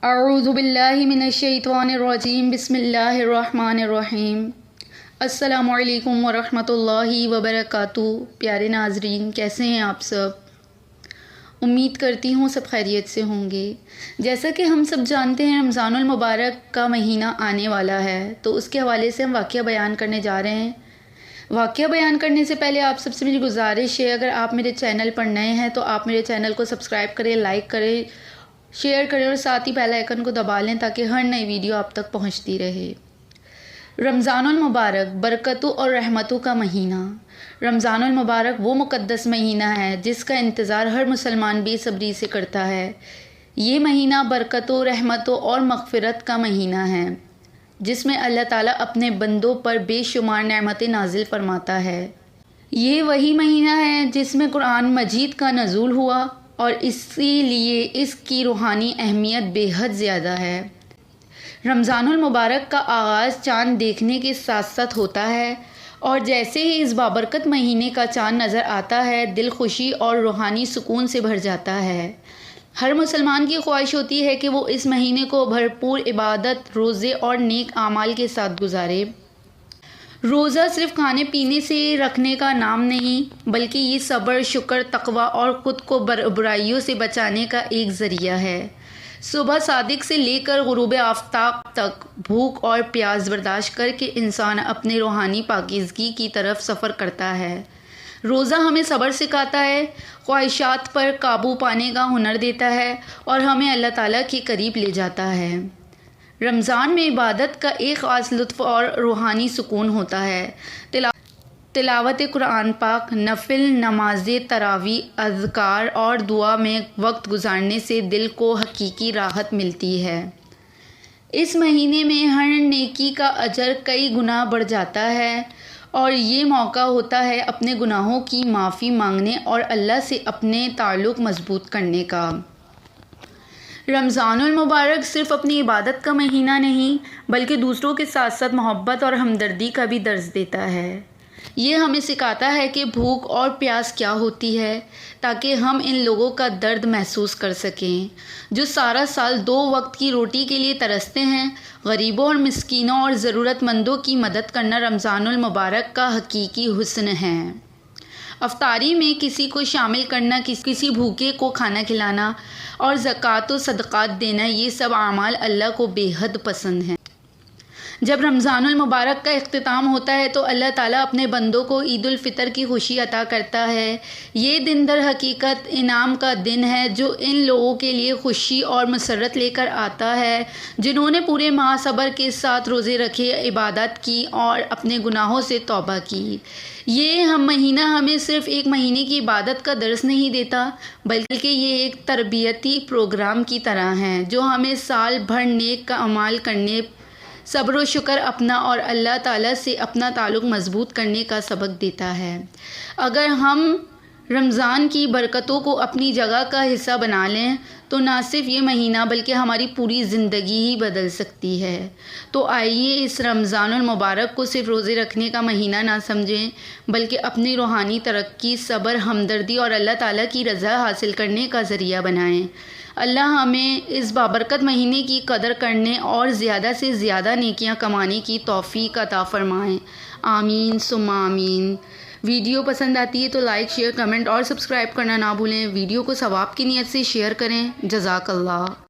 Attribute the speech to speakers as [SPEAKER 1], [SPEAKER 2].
[SPEAKER 1] اعوذ باللہ من الشیطان الرجیم بسم اللہ الرحمن الرحیم۔ السلام علیکم ورحمۃ اللہ وبرکاتہ۔ پیارے ناظرین، کیسے ہیں آپ سب؟ امید کرتی ہوں سب خیریت سے ہوں گے۔ جیسا کہ ہم سب جانتے ہیں، رمضان المبارک کا مہینہ آنے والا ہے، تو اس کے حوالے سے ہم واقعہ بیان کرنے جا رہے ہیں۔ واقعہ بیان کرنے سے پہلے آپ سب سے میری گزارش ہے، اگر آپ میرے چینل پر نئے ہیں تو آپ میرے چینل کو سبسکرائب کریں، لائک کریں، شیئر کریں اور ساتھ ہی بیل آئیکن کو دبا لیں تاکہ ہر نئی ویڈیو آپ تک پہنچتی رہے۔ رمضان المبارک، برکتوں اور رحمتوں کا مہینہ۔ رمضان المبارک وہ مقدس مہینہ ہے جس کا انتظار ہر مسلمان بے صبری سے کرتا ہے۔ یہ مہینہ برکتوں، رحمتوں اور مغفرت کا مہینہ ہے، جس میں اللہ تعالیٰ اپنے بندوں پر بے شمار نعمتیں نازل فرماتا ہے۔ یہ وہی مہینہ ہے جس میں قرآن مجید کا نزول ہوا اور اسی لیے اس کی روحانی اہمیت بے حد زیادہ ہے۔ رمضان المبارک کا آغاز چاند دیکھنے کے ساتھ ساتھ ہوتا ہے، اور جیسے ہی اس بابرکت مہینے کا چاند نظر آتا ہے، دل خوشی اور روحانی سکون سے بھر جاتا ہے۔ ہر مسلمان کی خواہش ہوتی ہے کہ وہ اس مہینے کو بھرپور عبادت، روزے اور نیک اعمال کے ساتھ گزارے۔ روزہ صرف کھانے پینے سے رکھنے کا نام نہیں، بلکہ یہ صبر، شکر، تقوی اور خود کو برائیوں سے بچانے کا ایک ذریعہ ہے۔ صبح صادق سے لے کر غروب آفتاب تک بھوک اور پیاس برداشت کر کے انسان اپنے روحانی پاکیزگی کی طرف سفر کرتا ہے۔ روزہ ہمیں صبر سکھاتا ہے، خواہشات پر قابو پانے کا ہنر دیتا ہے اور ہمیں اللہ تعالیٰ کے قریب لے جاتا ہے۔ رمضان میں عبادت کا ایک خاص لطف اور روحانی سکون ہوتا ہے۔ تلاوت قرآن پاک، نفل نمازیں، تراویح، اذکار اور دعا میں وقت گزارنے سے دل کو حقیقی راحت ملتی ہے۔ اس مہینے میں ہر نیکی کا اجر کئی گنا بڑھ جاتا ہے اور یہ موقع ہوتا ہے اپنے گناہوں کی معافی مانگنے اور اللہ سے اپنے تعلق مضبوط کرنے کا۔ رمضان المبارک صرف اپنی عبادت کا مہینہ نہیں، بلکہ دوسروں کے ساتھ ساتھ محبت اور ہمدردی کا بھی درس دیتا ہے۔ یہ ہمیں سکھاتا ہے کہ بھوک اور پیاس کیا ہوتی ہے، تاکہ ہم ان لوگوں کا درد محسوس کر سکیں جو سارا سال 2 وقت کی روٹی کے لیے ترستے ہیں۔ غریبوں اور مسکینوں اور ضرورت مندوں کی مدد کرنا رمضان المبارک کا حقیقی حسن ہے۔ افطاری میں کسی کو شامل کرنا، کسی بھوکے کو کھانا کھلانا اور زکوٰۃ و صدقات دینا، یہ سب اعمال اللہ کو بے حد پسند ہیں۔ جب رمضان المبارک کا اختتام ہوتا ہے تو اللہ تعالیٰ اپنے بندوں کو عید الفطر کی خوشی عطا کرتا ہے۔ یہ دن در حقیقت انعام کا دن ہے جو ان لوگوں کے لیے خوشی اور مسرت لے کر آتا ہے جنہوں نے پورے ماہ صبر کے ساتھ روزے رکھے، عبادت کی اور اپنے گناہوں سے توبہ کی۔ یہ مہینہ ہمیں صرف ایک مہینے کی عبادت کا درس نہیں دیتا، بلکہ یہ ایک تربیتی پروگرام کی طرح ہے جو ہمیں سال بھر نیک اعمال کرنے، صبر و شکر اپنا اور اللہ تعالیٰ سے اپنا تعلق مضبوط کرنے کا سبق دیتا ہے۔ اگر ہم رمضان کی برکتوں کو اپنی جگہ کا حصہ بنا لیں تو نہ صرف یہ مہینہ بلکہ ہماری پوری زندگی ہی بدل سکتی ہے۔ تو آئیے اس رمضان المبارک کو صرف روزے رکھنے کا مہینہ نہ سمجھیں، بلکہ اپنی روحانی ترقی، صبر، ہمدردی اور اللہ تعالیٰ کی رضا حاصل کرنے کا ذریعہ بنائیں۔ اللہ ہمیں اس بابرکت مہینے کی قدر کرنے اور زیادہ سے زیادہ نیکیاں کمانے کی توفیق عطا فرمائیں۔ آمین ثم آمین۔ ویڈیو پسند آتی ہے تو لائک، شیئر، کمنٹ اور سبسکرائب کرنا نہ بھولیں۔ ویڈیو کو ثواب کی نیت سے شیئر کریں۔ جزاک اللہ۔